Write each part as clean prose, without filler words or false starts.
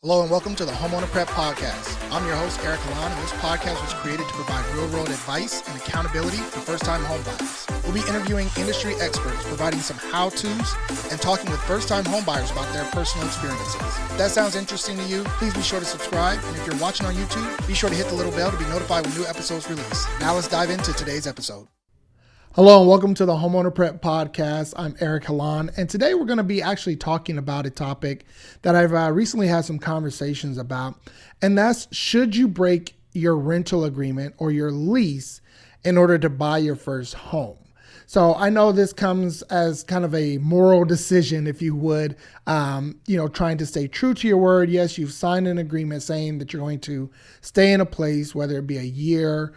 Hello and welcome to the Homeowner Prep Podcast. I'm your host, Eric Alon, and this podcast was created to provide real-world advice and accountability for first-time homebuyers. We'll be interviewing industry experts, providing some how-tos, and talking with first-time homebuyers about their personal experiences. If that sounds interesting to you, please be sure to subscribe, and if you're watching on YouTube, be sure to hit the little bell to be notified when new episodes release. Now let's dive into today's episode. Hello and welcome to the Homeowner Prep Podcast. I'm Eric Halan, and today we're going to be actually talking about a topic that I've recently had some conversations about, and that's should you break your rental agreement or your lease in order to buy your first home? So I know this comes as kind of a moral decision, if you would, trying to stay true to your word. Yes, you've signed an agreement saying that you're going to stay in a place, whether it be a year,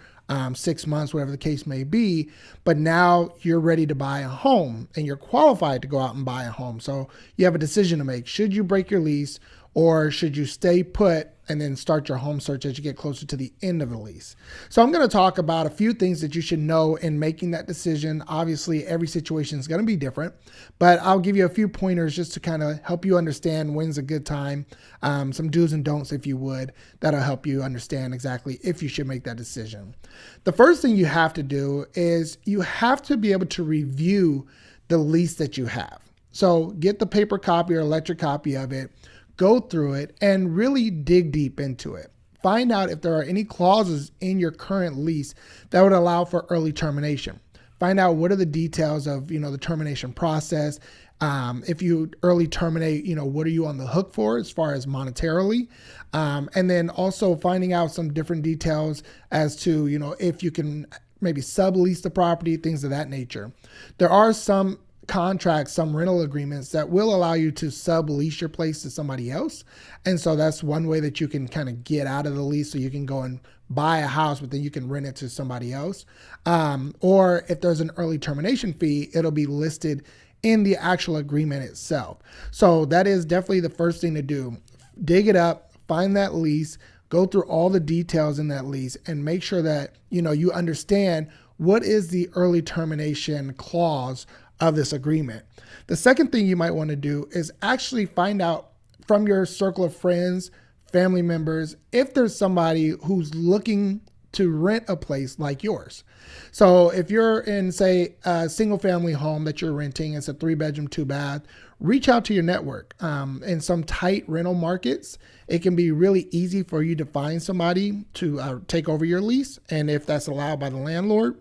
6 months, whatever the case may be, but now you're ready to buy a home and you're qualified to go out and buy a home. So you have a decision to make. Should you break your lease or should you stay put and then start your home search as you get closer to the end of the lease? So I'm going to talk about a few things that you should know in making that decision. Obviously, every situation is going to be different, but I'll give you a few pointers just to kind of help you understand when's a good time, some do's and don'ts, if you would, that'll help you understand exactly if you should make that decision. The first thing you have to do is you have to be able to review the lease that you have. So get the paper copy or electric copy of it, go through it, and really dig deep into it. Find out if there are any clauses in your current lease that would allow for early termination. Find out what are the details of, the termination process. If you early terminate, what are you on the hook for as far as monetarily? And then also finding out some different details as to, if you can maybe sublease the property, things of that nature. There are some contracts, some rental agreements that will allow you to sublease your place to somebody else. And so that's one way that you can kind of get out of the lease, so you can go and buy a house, but then you can rent it to somebody else. Or if there's an early termination fee, it'll be listed in the actual agreement itself. So that is definitely the first thing to do. Dig it up, find that lease, go through all the details in that lease, and make sure that, you understand what is the early termination clause of this agreement. The second thing you might want to do is actually find out from your circle of friends, family members, if there's somebody who's looking to rent a place like yours. So if you're in, say, a single family home that you're renting, it's a 3-bedroom, 2-bath, reach out to your network. In some tight rental markets, it can be really easy for you to find somebody to take over your lease. And if that's allowed by the landlord,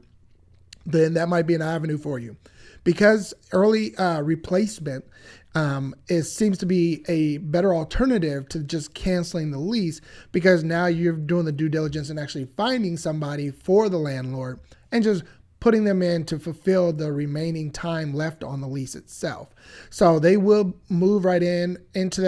then that might be an avenue for you. Because early replacement seems to be a better alternative to just canceling the lease, because now you're doing the due diligence and actually finding somebody for the landlord and just putting them in to fulfill the remaining time left on the lease itself. So they will move right into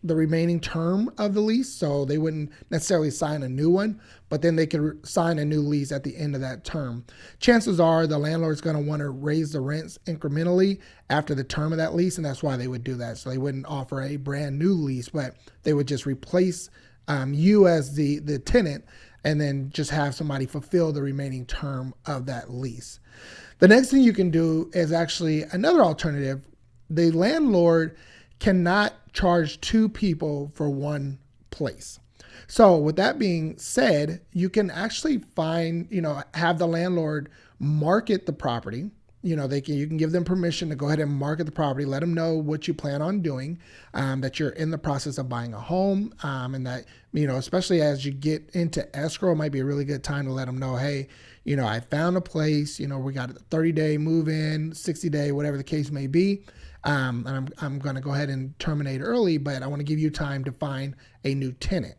the remaining term of the lease. So they wouldn't necessarily sign a new one, but then they could sign a new lease at the end of that term. Chances are the landlord's going to want to raise the rents incrementally after the term of that lease, and that's why they would do that. So they wouldn't offer a brand new lease, but they would just replace you as the tenant, and then just have somebody fulfill the remaining term of that lease. The next thing you can do is actually another alternative. The landlord cannot charge 2 people for one place. So with that being said, you can actually have the landlord market the property. You can give them permission to go ahead and market the property, let them know what you plan on doing, that you're in the process of buying a home, and that, especially as you get into escrow, it might be a really good time to let them know, hey, I found a place, we got a 30-day move-in, 60-day, whatever the case may be. And I'm going to go ahead and terminate early, but I want to give you time to find a new tenant.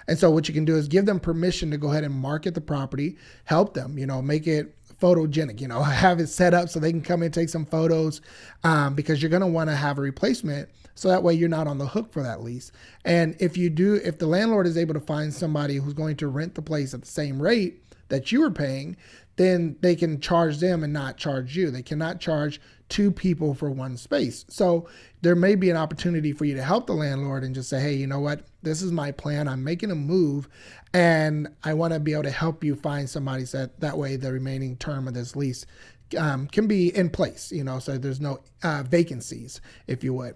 And so what you can do is give them permission to go ahead and market the property, help them, make it photogenic, have it set up so they can come in and take some photos, because you're going to want to have a replacement. So that way you're not on the hook for that lease. And if the landlord is able to find somebody who's going to rent the place at the same rate that you were paying, then they can charge them and not charge you. They cannot charge 2 people for one space. So there may be an opportunity for you to help the landlord and just say, hey, you know what? This is my plan. I'm making a move, and I want to be able to help you find somebody, so that way the remaining term of this lease can be in place, so there's no vacancies, if you would.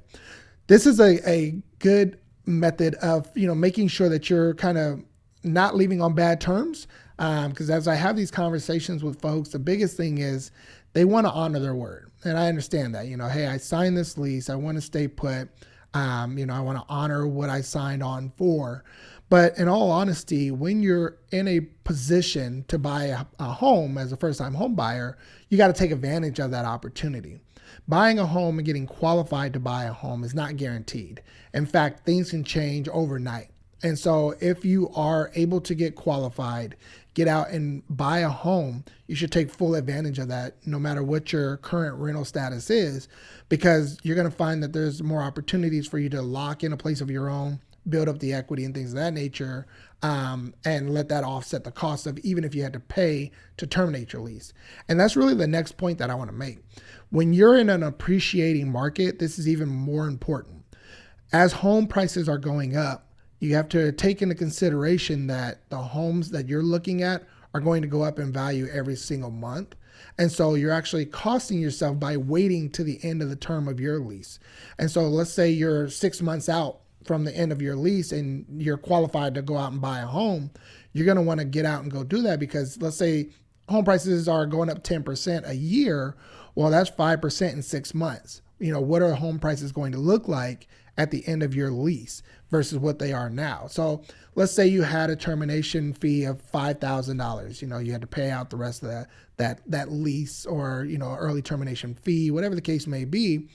This is a good method of, making sure that you're kind of not leaving on bad terms. Because as I have these conversations with folks, the biggest thing is they want to honor their word. And I understand that, hey, I signed this lease. I want to stay put. I want to honor what I signed on for. But in all honesty, when you're in a position to buy a home as a first-time home buyer, you got to take advantage of that opportunity. Buying a home and getting qualified to buy a home is not guaranteed. In fact, things can change overnight. And so if you are able to get qualified, get out and buy a home, you should take full advantage of that no matter what your current rental status is, because you're going to find that there's more opportunities for you to lock in a place of your own, build up the equity and things of that nature, and let that offset the cost of even if you had to pay to terminate your lease. And that's really the next point that I want to make. When you're in an appreciating market, this is even more important. As home prices are going up, you have to take into consideration that the homes that you're looking at are going to go up in value every single month. And so you're actually costing yourself by waiting to the end of the term of your lease. And so let's say you're 6 months out from the end of your lease and you're qualified to go out and buy a home. You're going to want to get out and go do that, because let's say home prices are going up 10% a year. Well, that's 5% in 6 months. What are home prices going to look like at the end of your lease versus what they are now? So let's say you had a termination fee of $5,000. You had to pay out the rest of that lease, or, early termination fee, whatever the case may be.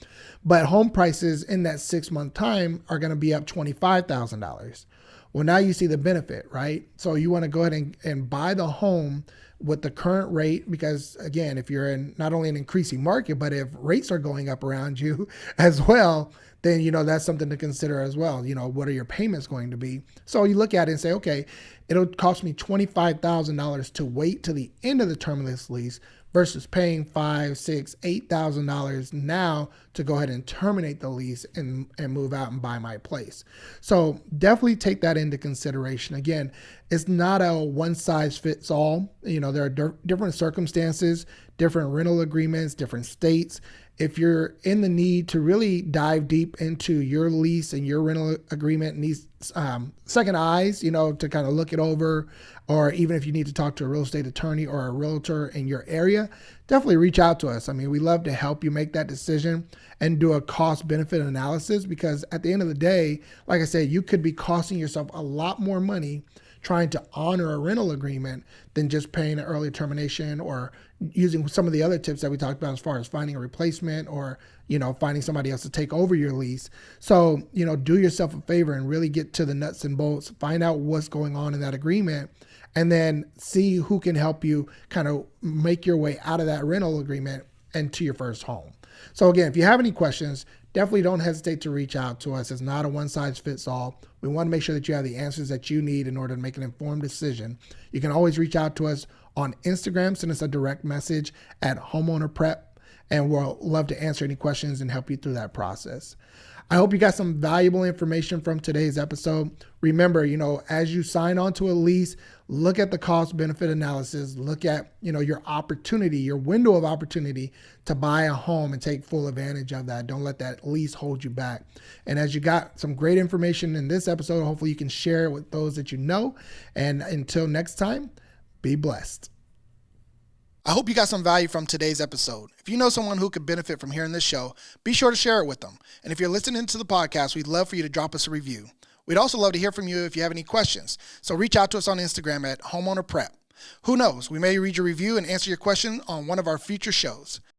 But home prices in that 6 month time are going to be up $25,000. Well, now you see the benefit, right? So you want to go ahead and buy the home with the current rate, because again, if you're in not only an increasing market, but if rates are going up around you as well, then, that's something to consider as well. What are your payments going to be? So you look at it and say, okay, it'll cost me $25,000 to wait to the end of the term of this lease versus paying $5,000, $6,000, $8,000 now to go ahead and terminate the lease and move out and buy my place. So definitely take that into consideration. Again, it's not a one size fits all. There are different circumstances, different rental agreements, different states. If you're in the need to really dive deep into your lease and your rental agreement and these second eyes, to kind of look it over, or even if you need to talk to a real estate attorney or a realtor in your area, definitely reach out to us. I mean, we love to help you make that decision and do a cost benefit analysis, because at the end of the day, like I said, you could be costing yourself a lot more money trying to honor a rental agreement than just paying an early termination, or using some of the other tips that we talked about as far as finding a replacement, or, finding somebody else to take over your lease. So, do yourself a favor and really get to the nuts and bolts, find out what's going on in that agreement, and then see who can help you kind of make your way out of that rental agreement and to your first home. So again, if you have any questions, definitely don't hesitate to reach out to us. It's not a one size fits all. We want to make sure that you have the answers that you need in order to make an informed decision. You can always reach out to us on Instagram. Send us a direct message at Homeowner Prep, and we'll love to answer any questions and help you through that process. I hope you got some valuable information from today's episode. Remember, as you sign on to a lease, look at the cost benefit analysis, look at, your opportunity, your window of opportunity to buy a home and take full advantage of that. Don't let that lease hold you back. And as you got some great information in this episode, hopefully you can share it with those that you know. And until next time, be blessed. I hope you got some value from today's episode. If you know someone who could benefit from hearing this show, be sure to share it with them. And if you're listening to the podcast, we'd love for you to drop us a review. We'd also love to hear from you if you have any questions. So reach out to us on Instagram at Homeowner Prep. Who knows, we may read your review and answer your question on one of our future shows.